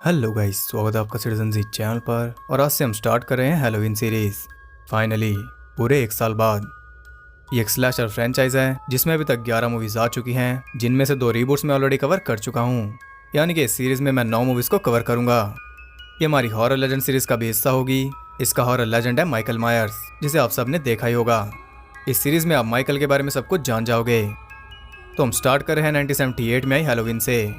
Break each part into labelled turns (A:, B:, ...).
A: Hello guys, स्वागत है आपका सिटीजन जी चैनल पर। और आज से हम स्टार्ट कर रहे हैं हैलोवीन सीरीज। फाइनली पूरे 1 साल बाद। ये एक स्लैशर फ्रेंचाइज है जिसमें अभी तक 11 मूवीज आ चुकी हैं, जिनमें से 2 रीबूट्स में ऑलरेडी कवर कर चुका हूँ। यानी कि इस सीरीज में मैं 9 मूवीज को कवर करूंगा। ये हमारी हॉरर लेजेंड सीरीज का भी हिस्सा होगी। इसका हॉरर लेजेंड है माइकल मायर्स, जिसे आप सब ने देखा ही होगा। इस सीरीज में आप माइकल के बारे में सब कुछ जान जाओगे। तो हम स्टार्ट कर रहे हैं 1978 में आई हैलोवीन से।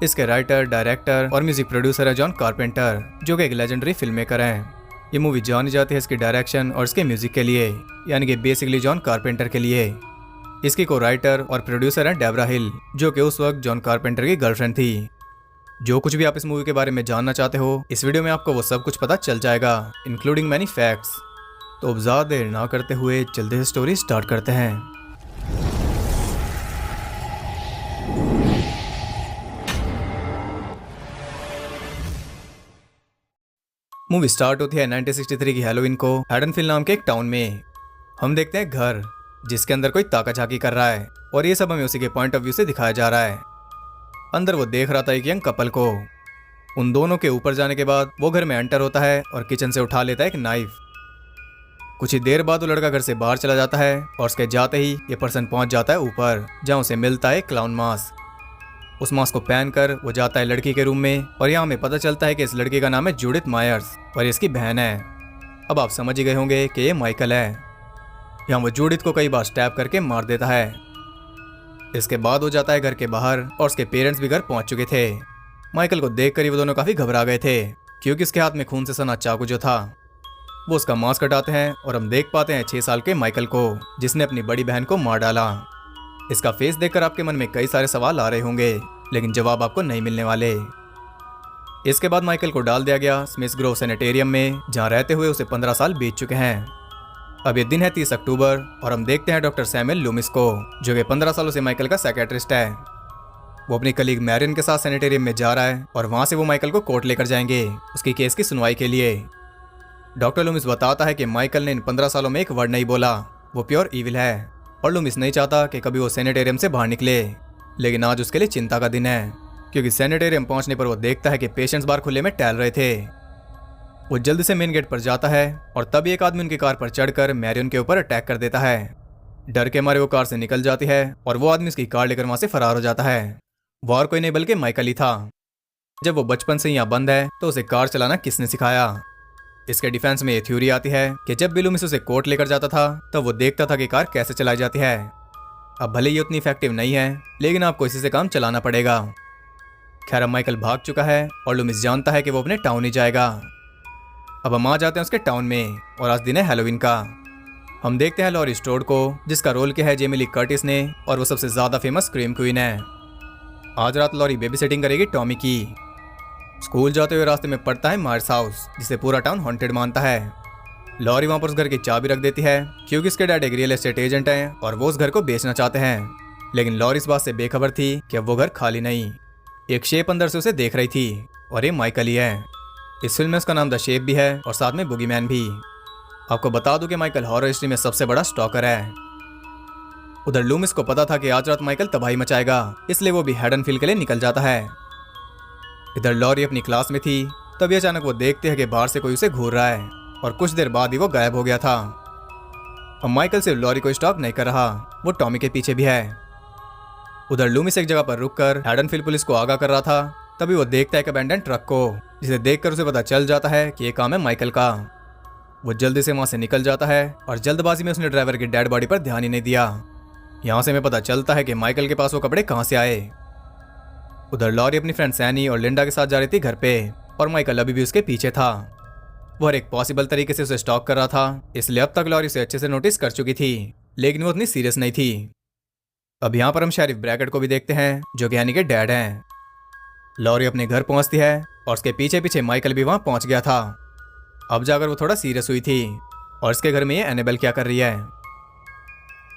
A: इसके राइटर, डायरेक्टर और म्यूजिक प्रोड्यूसर है जॉन कारपेंटर, जो कि एक लेजेंडरी फिल्म मेकर हैं। ये मूवी जानी जाती है इसकी डायरेक्शन और इसके म्यूजिक के लिए, यानी कि बेसिकली जॉन कारपेंटर के लिए। इसकी को राइटर और प्रोड्यूसर है डेबरा हिल, जो कि उस वक्त जॉन कारपेंटर की गर्लफ्रेंड थी। जो कुछ भी आप इस मूवी के बारे में जानना चाहते हो, इस वीडियो में आपको वो सब कुछ पता चल जाएगा, इंक्लूडिंग मैनी फैक्ट्स। तो अब ज़्यादा देर ना करते हुए जल्दी से स्टोरी स्टार्ट करते हैं। मूवी स्टार्ट होती है 1963 की हैलोवीन को हैडनफील्ड नाम के एक टाउन में। हम देखते हैं घर जिसके अंदर कोई ताका झाकी कर रहा है, और ये सब हमें उसी के पॉइंट ऑफ व्यू से दिखाया जा रहा है। अंदर वो देख रहा था एक यंग कपल को। उन दोनों के ऊपर जाने के बाद वो घर में एंटर होता है और किचन से उठा लेता है एक नाइफ। कुछ ही देर बाद वो लड़का घर से बाहर चला जाता है, और उसके जाते ही ये पर्सन पहुंच जाता है ऊपर, जहाँ उसे मिलता है क्लाउन मास्क। उस मास्क को पहनकर वो जाता है लड़की के रूम में, और यहाँ हमें पता चलता है कि इस लड़की का नाम है जूडिथ मायर्स और ये इसकी बहन है। अब आप समझ ही गए होंगे कि ये माइकल है। यहाँ वो जूडिथ को कई बार स्टैब करके मार देता है। इसके बाद वो जाता है घर के बाहर, और उसके पेरेंट्स भी घर पहुंच चुके थे। माइकल को देखकर ही वो दोनों काफी घबरा गए थे, क्योंकि उसके हाथ में खून से सना चाकू जो था। वो उसका मास्क हटाते हैं और हम देख पाते हैं 6 साल के माइकल को, जिसने अपनी बड़ी बहन को मार डाला। इसका फेस देखकर आपके मन में कई सारे सवाल आ रहे होंगे, लेकिन जवाब आपको नहीं मिलने वाले। इसके बाद माइकल को डाल दिया गया स्मिथ ग्रोव सैनिटेरियम में, जहां रहते हुए उसे 15 साल बीत चुके हैं। अब ये दिन है 30 अक्टूबर, और हम देखते हैं डॉक्टर सैमुअल लूमिस को, जो कि 15 सालों से माइकल का साइकेट्रिस्ट है। वो अपनी कलीग मैरियन के साथ सैनिटेरियम में जा रहा है, और वहां से वो माइकल को कोर्ट लेकर जाएंगे उसकी केस की सुनवाई के लिए। डॉक्टर लूमिस बताता है कि माइकल ने इन 15 सालों में एक वर्ड नहीं बोला, वो प्योर ईविल है, और लूमिस नहीं चाहता कि कभी वो सैनिटेरियम से बाहर निकले। लेकिन आज उसके लिए चिंता का दिन है, क्योंकि सैनिटेरियम पहुंचने पर वो देखता है कि पेशेंट्स बाहर खुले में टहल रहे थे। वो जल्दी से मेन गेट पर जाता है, और तभी एक आदमी उनकी कार पर चढ़कर मैरियन के ऊपर अटैक कर देता है। डर के मारे वो कार से निकल जाती है, और वो आदमी उसकी कार लेकर वहां से फरार हो जाता है। वो और कोई नहीं बल्कि माइकल ही था। जब वो बचपन से यहाँ बंद है, तो उसे कार चलाना किसने सिखाया? इसके डिफेंस में ये थ्योरी आती है कि जब भी लूमिस उसे कोर्ट लेकर जाता था, तब वो देखता था कि कार कैसे चलाई जाती है। अब भले ये उतनी इफेक्टिव नहीं है, लेकिन आपको इसी से काम चलाना पड़ेगा। खैर, अब माइकल भाग चुका है, और लूमिस जानता है कि वो अपने टाउन ही जाएगा। अब हम आ जाते हैं उसके टाउन में, और आज दिन है हैलोवीन का। हम देखते हैं लॉरी स्ट्रोड को, जिसका रोल किया है जेमी ली कर्टिस ने, और वो सबसे ज्यादा फेमस स्क्रीम क्वीन है। आज रात लॉरी बेबी सिटिंग करेगी टॉमी की। स्कूल जाते हुए रास्ते में पड़ता है मायर्स हाउस, जिसे पूरा टाउन हॉन्टेड मानता है। लॉरी वहां पर उस घर की चाबी रख देती है, क्योंकि उसके डैड एक रियल एस्टेट एजेंट हैं, और वो उस घर को बेचना चाहते हैं। लेकिन लॉरी इस बात से बेखबर थी कि अब वो घर खाली नहीं। एक शेप अंदर से उसे देख रही थी, और ये माइकल ही है। इस फिल्म में उसका नाम द शेप भी है, और साथ में बुगीमैन भी। आपको बता दूं कि माइकल हॉरर हिस्ट्री में सबसे बड़ा स्टॉकर है। उधर लूमिस को पता था कि आज रात माइकल तबाही मचाएगा, इसलिए वो भी हैडनफील्ड के लिए निकल जाता है। इधर लॉरी अपनी क्लास में थी, तभी अचानक वो देखते हैं कि बाहर से कोई उसे घूर रहा है, और कुछ देर बाद ही वो गायब हो गया था। अब माइकल सिर्फ लॉरी को स्टॉक नहीं कर रहा, वो टॉमी के पीछे भी है। उधर लूमिस एक जगह पर रुककर हैडनफील्ड पुलिस को आगाह कर रहा था, तभी वो देखता है एक अबैंडन ट्रक को, जिसे देखकर उसे पता चल जाता है कि ये काम है माइकल का। वो जल्दी से वहां से निकल जाता है, और जल्दबाजी में उसने ड्राइवर की डेड बॉडी पर ध्यान ही नहीं दिया। यहाँ से हमें पता चलता है कि माइकल के पास वो कपड़े कहाँ से आए। उधर लॉरी अपनी फ्रेंड सैनी और लिंडा के साथ जा रही थी घर पे, और माइकल अभी भी उसके पीछे था। वो हर एक पॉसिबल तरीके से उसे स्टॉक कर रहा था, इसलिए अब तक लॉरी उसे अच्छे से नोटिस कर चुकी थी, लेकिन वो उतनी सीरियस नहीं थी। अब यहाँ पर हम शेरिफ ब्रैकेट को भी देखते हैं, जो कि यानी के डैड हैं। लॉरी अपने घर पहुंचती है, और उसके पीछे पीछे माइकल भी वहां पहुंच गया था। अब जाकर वो थोड़ा सीरियस हुई थी, और इसके घर में ये एनेबल क्या कर रही है।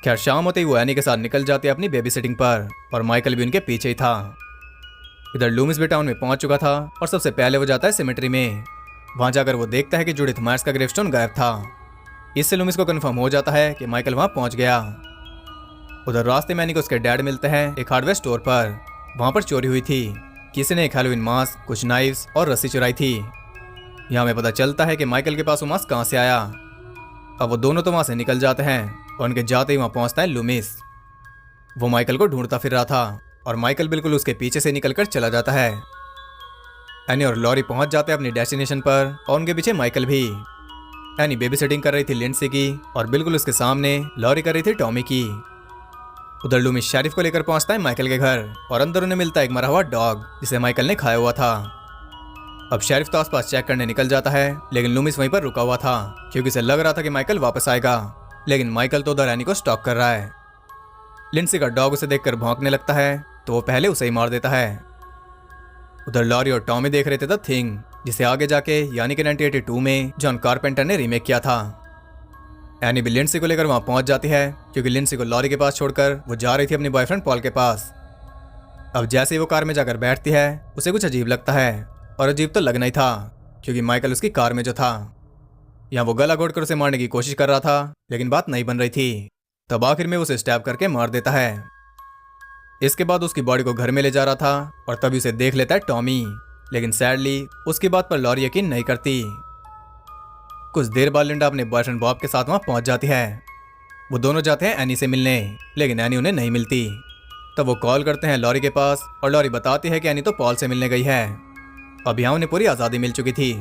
A: खैर, शाम होते ही वो एनी के साथ निकल जाती है अपनी बेबी सिटिंग पर, और माइकल भी उनके पीछे ही था। इधर लूमिस भी टाउन में पहुंच चुका था, और सबसे पहले वो जाता है सिमेट्री में। वहां जाकर वो देखता है कि जूडिथ मायर्स का ग्रेवस्टोन गायब था। इससे लूमिस को कंफर्म हो जाता है कि माइकल वहां पहुंच गया। उधर रास्ते में एनी को उसके डैड मिलते हैं एक हार्डवेयर स्टोर पर। वहां पर चोरी हुई थी, किसी ने एक हैलोवीन मास्क, कुछ नाइफ्स और रस्सी चुराई थी। यहाँ हमें पता चलता है कि माइकल के पास वो मास्क कहाँ से आया। अब वो दोनों तो वहाँ से निकल जाते हैं और उनके जाते ही वहाँ पहुँचता है लूमिस। वो माइकल को ढूंढता फिर रहा था और माइकल बिल्कुल उसके पीछे से निकलकर चला जाता है। एनी और लॉरी पहुंच जाते हैं अपनी डेस्टिनेशन पर और उनके पीछे माइकल भी। एनी बेबी सिटिंग कर रही थी लिंडसे की और बिल्कुल उसके सामने लॉरी कर रही थी टॉमी की। उधर लूमिस शेरिफ को लेकर पहुंचता है माइकल के घर और अंदर उन्हें मिलता है एक मरा हुआ डॉग जिसे माइकल ने खाया हुआ था। अब शेरिफ तो आसपास चेक करने निकल जाता है, लेकिन लूमिस वहीं पर रुका हुआ था क्योंकि उसे लग रहा था कि माइकल वापस आएगा। लेकिन माइकल तो उधर एनी को स्टॉक कर रहा है। लिंडसे का डॉग उसे देखकर भौंकने लगता है तो वो पहले उसे ही मार देता है। उधर लॉरी और टॉमी देख रहे थे द थिंग, जिसे आगे जाके यानी कि 1982 में जॉन कारपेंटर ने रीमेक किया था। एनी भी लिंडसे को लेकर वहां पहुंच जाती है क्योंकि लिंडसे को लॉरी के पास छोड़कर वो जा रही थी अपने बॉयफ्रेंड पॉल के पास। अब जैसे ही वो कार में जाकर बैठती है उसे कुछ अजीब लगता है और अजीब तो लगना ही था क्योंकि माइकल उसकी कार में जो था। यहाँ वो गला घोटकर उसे मारने की कोशिश कर रहा था लेकिन बात नहीं बन रही थी। तब आखिर में उसे स्टैब करके मार देता है। इसके बाद उसकी बॉडी को घर में ले जा रहा था और तभी उसे देख लेता है टॉमी, लेकिन सैडली उसकी बात पर लॉरी यकीन नहीं करती। कुछ देर बाद लिंडा अपने बॉयफ्रेंड बॉब के साथ वहां पहुंच जाती है। वो दोनों जाते हैं एनी से मिलने, लेकिन एनी उन्हें नहीं मिलती। तब वो कॉल करते हैं लॉरी के पास और लॉरी बताती है कि एनी तो पॉल से मिलने गई है। अब यहाँ उन्हें पूरी आज़ादी मिल चुकी थी।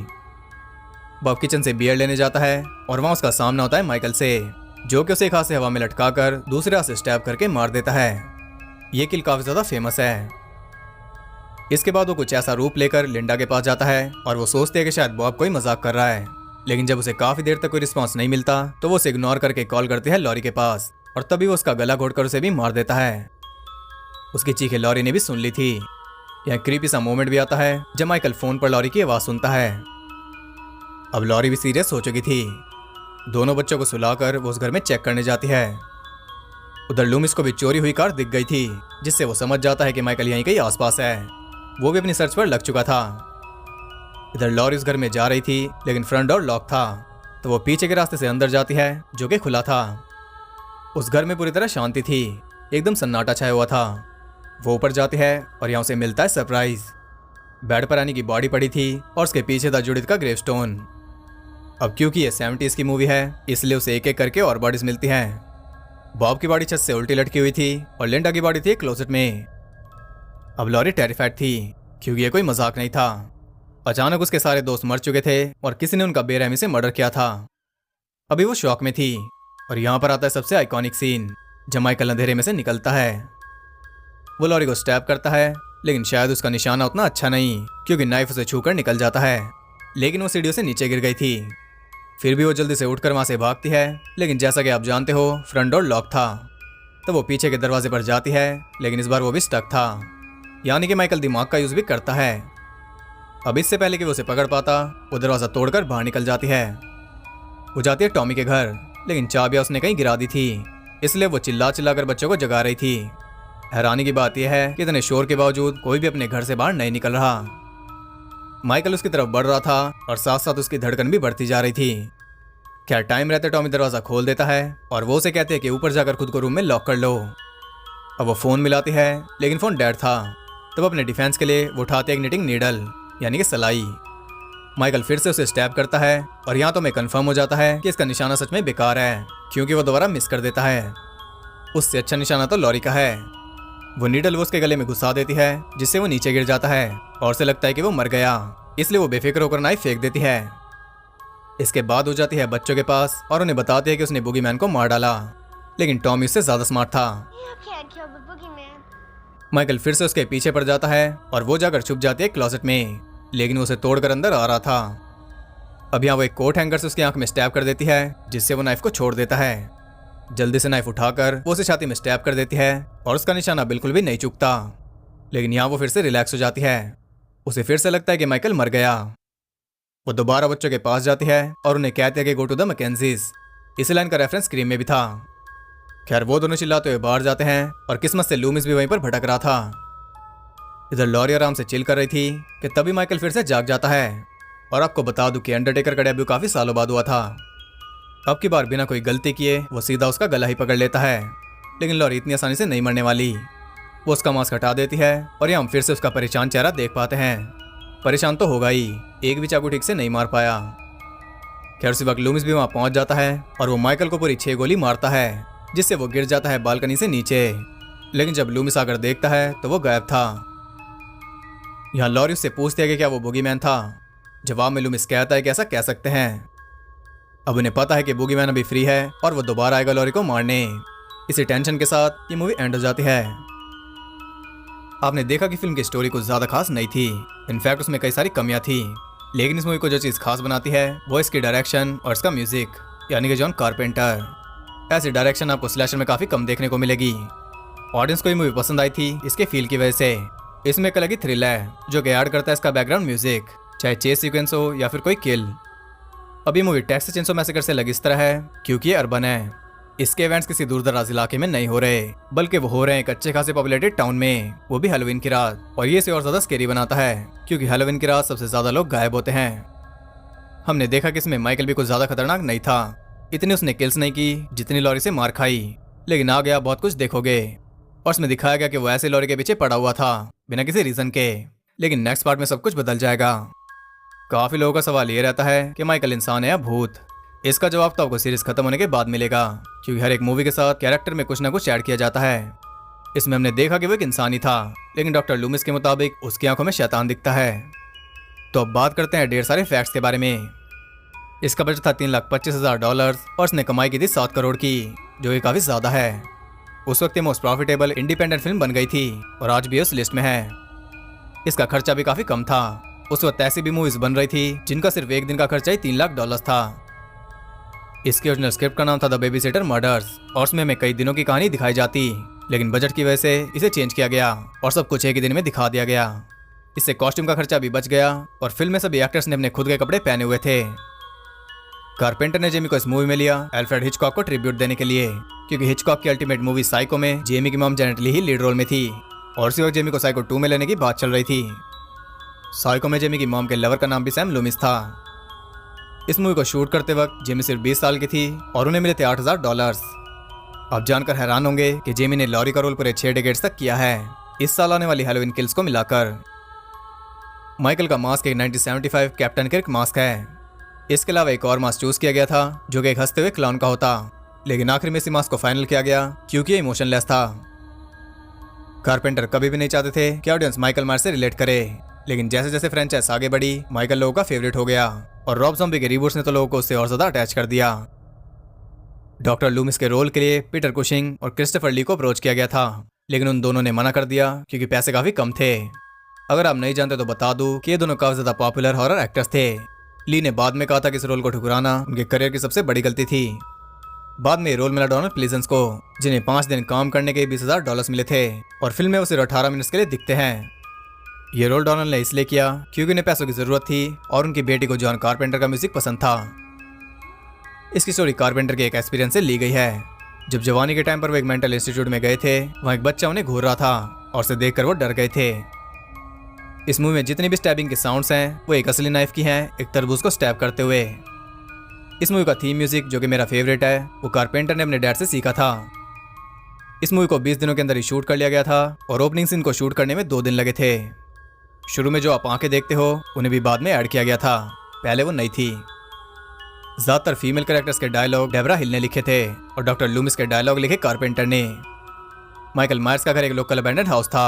A: बॉब किचन से बियर लेने जाता है और वहाँ उसका सामना होता है माइकल से, जो कि उसे एक हाथ से हवा में लटकाकर दूसरे हाथ से स्टैब करके मार देता है। ये किल काफी ज्यादा फेमस है। इसके बाद वो कुछ ऐसा रूप लेकर लिंडा के पास जाता है और वो सोचते हैं कि शायद बॉब कोई मजाक कर रहा है, लेकिन जब उसे काफी देर तक कोई रिस्पांस नहीं मिलता तो वो उसे इग्नोर करके कॉल करती है लॉरी के पास और तभी वो उसका गला घोटकर उसे भी मार देता है। उसकी चीखें लॉरी ने भी सुन ली थी। यहाँ क्रीपी सा मोमेंट भी आता है जब माइकल फोन पर लॉरी की आवाज सुनता है। अब लॉरी भी सीरियस हो चुकी थी। दोनों बच्चों को सुलाकर वो उस घर में चेक करने जाती है। उधर लूमिस को भी चोरी हुई कार दिख गई थी, जिससे वो समझ जाता है कि माइकल यहीं कहीं आसपास है। वो भी अपनी सर्च पर लग चुका था। इधर लॉरी उस घर में जा रही थी लेकिन फ्रंट डोर लॉक था, तो वो पीछे के रास्ते से अंदर जाती है जो कि खुला था। उस घर में पूरी तरह शांति थी, एकदम सन्नाटा छाया हुआ था। वो ऊपर जाती है और यहाँ उसे मिलता है सरप्राइज। बेड पर एनी की बॉडी पड़ी थी और उसके पीछे था जूडिथ का ग्रेवस्टोन। अब क्योंकि ये 70s की मूवी है इसलिए उसे एक एक करके और बॉडीज मिलती हैं। बॉब की बॉडी छत से उल्टी लटकी हुई थी और लिंडा की बॉडी थी क्लोजेट में। अब लॉरी टेरिफाइड थी क्योंकि ये कोई मजाक नहीं था। अचानक उसके सारे दोस्त मर चुके थे और किसी ने उनका बेरहमी से मर्डर किया था। अभी वो शॉक में थी और यहाँ पर आता है सबसे आइकॉनिक सीन जब माइकल अंधेरे में से निकलता है। वो लॉरी को स्टैब करता है, लेकिन शायद उसका निशाना उतना अच्छा नहीं क्योंकि नाइफ उसे छूकर निकल जाता है, लेकिन वो सीढ़ियों से नीचे गिर गई थी। फिर भी वो जल्दी से उठकर वहां से भागती है, लेकिन जैसा कि आप जानते हो फ्रंट डोर लॉक था। तो वो पीछे के दरवाजे पर जाती है, लेकिन इस बार वो भी स्टक था, यानी कि माइकल दिमाग का यूज भी करता है। अब इससे पहले कि वो उसे पकड़ पाता वो दरवाजा तोड़कर बाहर निकल जाती है। वो जाती है टॉमी के घर, लेकिन चाबियां उसने कहीं गिरा दी थी, इसलिए वो चिल्ला चिल्लाकर बच्चों को जगा रही थी। हैरानी की बात यह है कि इतने शोर के बावजूद कोई भी अपने घर से बाहर नहीं निकल रहा। माइकल उसकी तरफ बढ़ रहा था और साथ साथ उसकी धड़कन भी बढ़ती जा रही थी। खैर टाइम रहते टॉमी दरवाजा खोल देता है और वो उसे कहते हैं कि ऊपर जाकर खुद को रूम में लॉक कर लो। अब वो फोन मिलाती है, लेकिन फोन डेड था। तब अपने डिफेंस के लिए वो उठाते एक निटिंग नीडल यानी कि सलाई। माइकल फिर से उसे स्टैब करता है और यहाँ तो मैं कंफर्म हो जाता है कि इसका निशाना सच में बेकार है, क्योंकि वो दोबारा मिस कर देता है। उससे अच्छा निशाना तो लॉरी का है। वो नीडल वो उसके गले में घुसा देती है, जिससे वो नीचे गिर जाता है और उसे लगता है कि वो मर गया, इसलिए वो बेफिक्र होकर नाइफ फेंक देती है। इसके बाद हो जाती है बच्चों के पास और उन्हें बताती है कि उसने बुगीमैन को मार डाला, लेकिन टॉमी उससे ज्यादा स्मार्ट था। माइकल फिर से उसके पीछे पड़ जाता है और वो जाकर छुप जाती है क्लोजेट में, लेकिन उसे तोड़कर अंदर आ रहा था। अब यहाँ वो एक कोट हैंगर से उसकी आंख में स्टैब कर देती है, जिससे वो नाइफ को छोड़ देता है। जल्दी से नाइफ उठाकर वो उसे छाती में स्टैब कर देती है और उसका निशाना बिल्कुल भी नहीं चूकता, लेकिन यहाँ वो फिर से रिलैक्स हो जाती है। उसे फिर से लगता है कि माइकल मर गया। वो दोबारा बच्चों के पास जाती है और उन्हें कहती है कि गो टू द मैकेंजीज। इस लाइन का रेफरेंस स्क्रीम में भी था। खैर वो दोनों चिल्लाते हुए बाहर जाते हैं और किस्मत से लूमिस भी वहीं पर भटक रहा था। इधर लॉरी आराम से चिल कर रही थी कि तभी माइकल फिर से जाग जाता है। और आपको बता दूं कि अंडरटेकर का डेब्यू काफी सालों बाद हुआ था। अब की बार बिना कोई गलती किए वो सीधा उसका गला ही पकड़ लेता है, लेकिन लॉरी इतनी आसानी से नहीं मरने वाली। वो उसका मास्क हटा देती है और यहाँ हम फिर से उसका परेशान चेहरा देख पाते हैं। परेशान तो होगा ही, एक भी चाकू ठीक से नहीं मार पाया। खैर उसी वक्त लूमिस भी वहां पहुंच जाता है और वो माइकल को पूरी 6 गोली मारता है, जिससे वो गिर जाता है बालकनी से नीचे। लेकिन जब लूमिस आकर देखता है तो वो गायब था। यहाँ लॉरी उससे पूछती है कि क्या वो बुगीमैन था। जवाब में लूमिस कहता है कि ऐसा कह सकते हैं। अब उन्हें पता है कि बुगीमैन अभी फ्री है और वो दोबारा आएगा लॉरी को मारने। इसी टेंशन के साथ ये मूवी एंड हो जाती है। आपने देखा कि फिल्म की स्टोरी कुछ ज्यादा खास नहीं थी, इनफैक्ट उसमें कई सारी कमियां थी। लेकिन इस मूवी को जो चीज खास बनाती है वो इसकी डायरेक्शन और इसका म्यूजिक, यानी कि जॉन कारपेंटर। ऐसी डायरेक्शन आपको स्लैशर में काफी कम देखने को मिलेगी। ऑडियंस को ये मूवी पसंद आई थी इसके फील की वजह से। इसमें एक अलग ही थ्रिल है जो कि ऐड करता है इसका बैकग्राउंड म्यूजिक, चाहे चेस सीक्वेंस हो या फिर कोई किल। अब ये मूवी टेक्सास चेनसो मैसेकर से लग इस तरह है क्योंकि ये अर्बन है। इसके इवेंट्स किसी दूर दराज इलाके में नहीं हो रहे, बल्कि वो हो रहे हैं एक अच्छे खासे पॉपुलेटेड टाउन में, वो भी हैलोवीन की रात। और ये इसे और ज्यादा स्केरी बनाता है क्योंकि हैलोवीन की रात सबसे ज्यादा लोग गायब होते हैं। हमने देखा कि इसमें माइकल भी कुछ ज्यादा खतरनाक नहीं था, इतनी उसने किल्स नहीं की जितनी लॉरी से मार खाई। लेकिन आगे आप बहुत कुछ देखोगे। और इसमें दिखाया गया कि वो ऐसे लॉरी के पीछे पड़ा हुआ था बिना किसी रीजन के। लेकिन नेक्स्ट पार्ट में सब कुछ बदल जाएगा। काफी लोगों का सवाल ये रहता है कि माइकल इंसान है या भूत। इसका जवाब तो आपको सीरीज खत्म होने के बाद मिलेगा, क्योंकि हर एक मूवी के साथ कैरेक्टर में कुछ ना कुछ ऐड किया जाता है। इसमें हमने देखा कि वो एक इंसान ही था, लेकिन डॉक्टर लूमिस के मुताबिक उसकी आंखों में शैतान दिखता है। तो अब बात करते हैं ढेर सारे फैक्ट्स के बारे में। इसका बजट था $3,25,000 और इसने कमाई की थी 7 करोड़ की, जो कि काफी ज्यादा है। उस वक्त ये मोस्ट प्रॉफिटेबल इंडिपेंडेंट फिल्म बन गई थी और आज भी उस लिस्ट में है। इसका खर्चा भी काफी कम था। उस वक्त ऐसी भी मूवीज बन रही थी जिनका सिर्फ एक दिन का खर्चा ही $3 लाख था। इसकी ओरिजिनल स्क्रिप्ट का नाम था द बेबी सिटर मर्डर्स और उसमें हमें कई दिनों की कहानी दिखाई जाती, लेकिन बजट की वजह से इसे चेंज किया गया और सब कुछ एक ही दिन में दिखा दिया गया। इससे कॉस्ट्यूम का खर्चा भी बच गया और फिल्म में सभी एक्टर्स ने अपने खुद के कपड़े पहने हुए थे। कारपेंटर ने जेमी को इस मूवी में लिया एल्फ्रेड हिचकॉक को ट्रिब्यूट देने के लिए, क्योंकि हिचकॉक की अल्टीमेट मूवी साइको में जेमी की मॉम जेनेट ली ही लीड रोल में थी और उसी वक्त जेमी को साइको 2 में लेने की बात चल रही थी। साइको में जेमी की मॉम के लवर का नाम भी सैम लूमिस था। इस मूवी को शूट करते वक्त जेमी सिर्फ 20 साल की थी और उन्हें मिले थे $8,000। आप जानकर हैरान होंगे कि जेमी ने लॉरी का रोल पूरे 6 डेकेड्स तक किया है, इस साल आने वाली हैलोवीन किल्स को मिलाकर। माइकल का मास्क एक 1975 कैप्टन किर्क मास्क है। इसके अलावा एक और मास्क चूज किया गया था जो कि एक हंसते हुए क्लाउन का होता, लेकिन आखिर में इसी मास्क को फाइनल किया गया क्योंकि ये इमोशनलेस था। कारपेंटर कभी भी नहीं चाहते थे कि ऑडियंस माइकल मायर्स से रिलेट करे, लेकिन जैसे जैसे फ्रेंचाइज आगे बढ़ी माइकल लोगों का फेवरेट हो गया और रॉब ज़ॉम्बी के रीबूट्स ने तो लोगों को उससे और ज्यादा अटैच कर दिया। डॉक्टर लूमिस के रोल के लिए पीटर कुशिंग और क्रिस्टोफर ली को अप्रोच किया गया था, लेकिन उन दोनों ने मना कर दिया क्योंकि पैसे काफी कम थे। अगर आप नहीं जानते तो बता दूं कि ये दोनों काफी ज्यादा पॉपुलर हॉरर एक्टर्स थे। ली ने बाद में कहा था कि इस रोल को ठुकराना उनके करियर की सबसे बड़ी गलती थी। बाद में ये रोल मिला डोनाल्ड प्लीजेंस को, जिन्हें 5 दिन काम करने के $20,000 मिले थे और फिल्म में वो सिर्फ 18 मिनट्स के लिए दिखते हैं। ये रोल डोनाल्ड ने इसलिए किया क्योंकि उन्हें पैसों की जरूरत थी और उनकी बेटी को जॉन कारपेंटर का म्यूजिक पसंद था। इसकी स्टोरी कारपेंटर के एक एक्सपीरियंस से ली गई है। जब जवानी के टाइम पर वो एक मेंटल इंस्टीट्यूट में गए थे, वहाँ एक बच्चा उन्हें घूर रहा था और उसे देखकर वो डर गए थे। इस मूवी में जितनी भी स्टैबिंग के साउंड्स हैं वो एक असली नाइफ की हैं, एक तरबूज को स्टैब करते हुए। इस मूवी का थीम म्यूजिक जो कि मेरा फेवरेट है वो कारपेंटर ने अपने डैड से सीखा था। इस मूवी को 20 दिनों के अंदर ही शूट कर लिया गया था और ओपनिंग सीन को शूट करने में 2 दिन लगे थे। शुरू में जो आप आंखें देखते हो उन्हें भी बाद में ऐड किया गया था, पहले वो नहीं थी। ज्यादातर फीमेल कैरेक्टर्स के डायलॉग डेबरा हिल ने लिखे थे और डॉक्टर लूमिस के डायलॉग लिखे कारपेंटर ने। माइकल मायर्स का घर एक लोकल अबैंडन हाउस था।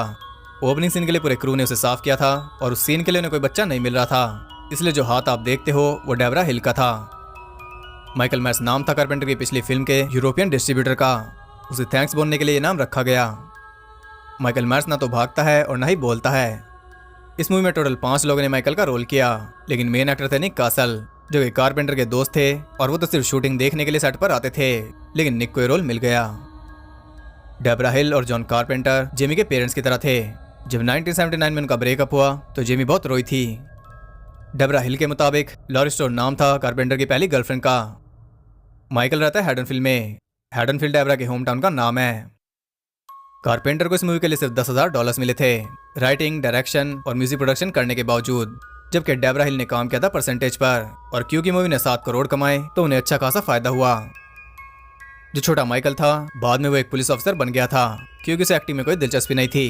A: ओपनिंग सीन के लिए पूरे क्रू ने उसे साफ किया था और उस सीन के लिए उन्हें कोई बच्चा नहीं मिल रहा था, इसलिए जो हाथ आप देखते हो वो डेबरा हिल का था। माइकल मायर्स नाम था कारपेंटर की पिछली फिल्म के यूरोपियन डिस्ट्रीब्यूटर का। उसे थैंक्स बोलने के लिए ये नाम रखा गया। माइकल मायर्स ना तो भागता है और ना ही बोलता है। इस मूवी में टोटल 5 लोगों ने माइकल का रोल किया, लेकिन मेन एक्टर थे निक कासल, जो कि कारपेंटर के दोस्त थे और वो तो सिर्फ शूटिंग देखने के लिए सेट पर आते थे, लेकिन निक को ये रोल मिल गया। डेबरा हिल और जॉन कारपेंटर जेमी के पेरेंट्स की तरह थे। जब 1979 में उनका ब्रेकअप हुआ तो जेमी बहुत रोई थी। डेबरा हिल के मुताबिक लॉरी स्टोर नाम था कारपेंटर की पहली गर्लफ्रेंड का। माइकल रहता है हैडनफील्ड में। हैडनफील्ड डेबरा के होम टाउन का नाम है। कारपेंटर को इस मूवी के लिए सिर्फ $10,000 मिले थे, राइटिंग, डायरेक्शन और म्यूजिक प्रोडक्शन करने के बावजूद, जबकि डेबरा हिल ने काम किया था परसेंटेज पर। और क्योंकि मूवी ने 7 करोड़ कमाए तो उन्हें अच्छा खासा फायदा हुआ। जो छोटा माइकल था बाद में वो एक पुलिस ऑफिसर बन गया था क्योंकि उसे एक्टिंग में कोई दिलचस्पी नहीं थी।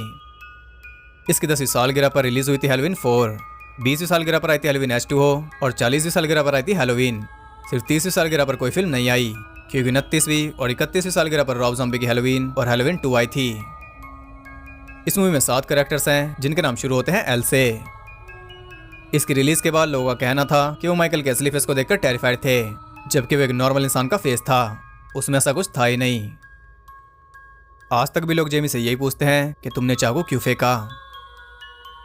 A: इसकी 10वीं सालगिरह पर रिलीज हुई थी हैलोवीन 4, 20वीं सालगिरह पर आई थी हैलोवीन H2O और 40वीं सालगिरह पर आई थी हैलोवीन। सिर्फ 30वीं सालगिरह पर कोई फिल्म नहीं आई क्योंकि 29वीं और 31वीं सालगिरह पर रॉब ज़ॉम्बी की हैलोवीन और हैलोवीन 2 आई थी। इस मूवी में 7 कैरेक्टर्स हैं जिनके नाम शुरू होते हैं L से। इसकी रिलीज के बाद लोगों का कहना था कि वो माइकल के असली फेस को देखकर टेरिफाइड थे, जबकि वो एक नॉर्मल इंसान का फेस था, उसमें ऐसा कुछ था ही नहीं। आज तक भी लोग जेमी से यही पूछते हैं कि तुमने चाकू क्यों फेंका।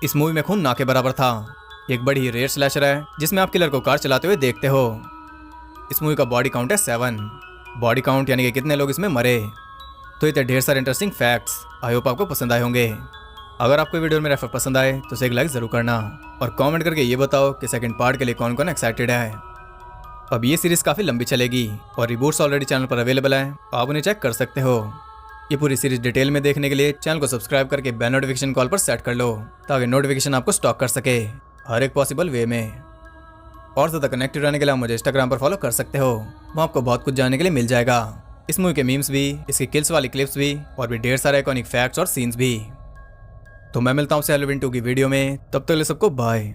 A: इस मूवी में खून ना के बराबर था। एक बड़ी ही रेयर स्लैशर है जिसमें आप किलर को कार चलाते हुए देखते हो। इस मूवी का बॉडी काउंट है 7। बॉडी काउंट यानी कि कितने लोग इसमें मरे। तो ये थे ढेर सारे इंटरेस्टिंग फैक्ट्स। आई होप आपको पसंद आए होंगे। अगर आपको वीडियो में रेफर पसंद आए तो उसे एक लाइक जरूर करना और कमेंट करके ये बताओ कि सेकंड पार्ट के लिए कौन कौन एक्साइटेड है। अब ये सीरीज काफ़ी लंबी चलेगी और रिबूट्स ऑलरेडी चैनल पर अवेलेबल है, आप उन्हें चेक कर सकते हो। ये पूरी सीरीज डिटेल में देखने के लिए चैनल को सब्सक्राइब करके बेल नोटिफिकेशन कॉल पर सेट कर लो ताकि नोटिफिकेशन आपको स्टॉक कर सके हर एक पॉसिबल वे में। और ज़्यादा कनेक्टेड रहने के लिए आप मुझे इंस्टाग्राम पर फॉलो कर सकते हो, वहाँ आपको बहुत कुछ जानने के लिए मिल जाएगा। इस मूवी के मीम्स भी, इसकी किल्स वाली क्लिप्स भी और भी ढेर सारे आइकॉनिक फैक्ट्स और सीन्स भी। तो मैं मिलता हूँ हैलोवीन 2 की वीडियो में, तब तक के लिए सबको बाय।